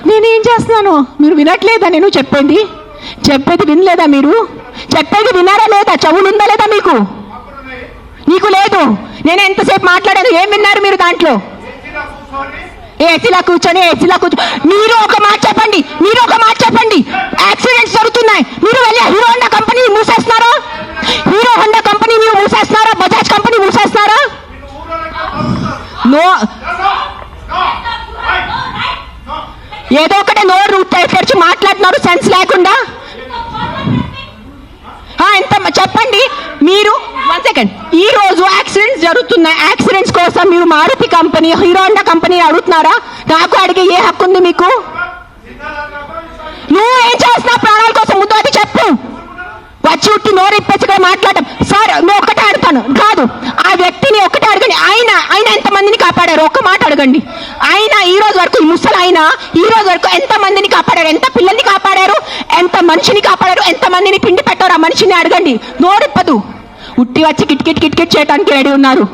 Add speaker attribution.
Speaker 1: నేనేం చేస్తున్నాను? మీరు వినట్లేదా? నేను చెప్పేది వినలేదా? మీరు చెప్పేది వినారా లేదా? చెవులు ఉందా లేదా మీకు? నీకు లేదు. నేను ఎంతసేపు మాట్లాడాను? ఏం విన్నారు మీరు దాంట్లో? ఏసీలా కూర్చొని మీరు ఒక మాట చెప్పండి. యాక్సిడెంట్స్ జరుగుతున్నాయి, మీరు వెళ్ళి హీరో హోండా కంపెనీ మూసేస్తున్నారా? బజాజ్ కంపెనీ మూసేస్తున్నారా? నో, ఏదో ఒకటే నోరు తెరిచి మాట్లాడుతున్నారు సెన్స్ లేకుండా. ఎంత చెప్పండి మీరు. 1 సెకండ్. ఈ రోజు యాక్సిడెంట్స్ జరుగుతున్నాయి. యాక్సిడెంట్స్ కోసం మీరు Maruti company, Hero Honda company అడుగుతున్నారా? నాకు అడిగే ఏ హక్కు ఉంది మీకు? నువ్వు ఏం చేస్తున్నావు ప్రాణాల కోసం? ముందు అది చెప్పు. వచ్చి ఉట్టి నోరు ఇప్పేసి ఇక్కడ మాట్లాడటం. సార్ నువ్వు ఒక్కటే అడుగుతాను కాదు, ఆ వ్యక్తిని ఒక్కటే అడగండి. ఆయన ఎంతమందిని కాపాడారు? ఒక్క మాట అడగండి. ఆయన ఈ రోజు వరకు, ఈ ముసలి ఆయన ఈ రోజు వరకు ఎంత మందిని కాపాడారు? ఎంత పిల్లల్ని కాపాడారు? ఎంత మనిషిని కాపాడారు? ఎంత మందిని పిండి పెట్టారు? ఆ మనిషిని అడగండి. నోరిప్పదు. ఉట్టి వచ్చి కిట్ చేయడానికి రెడీ ఉన్నారు.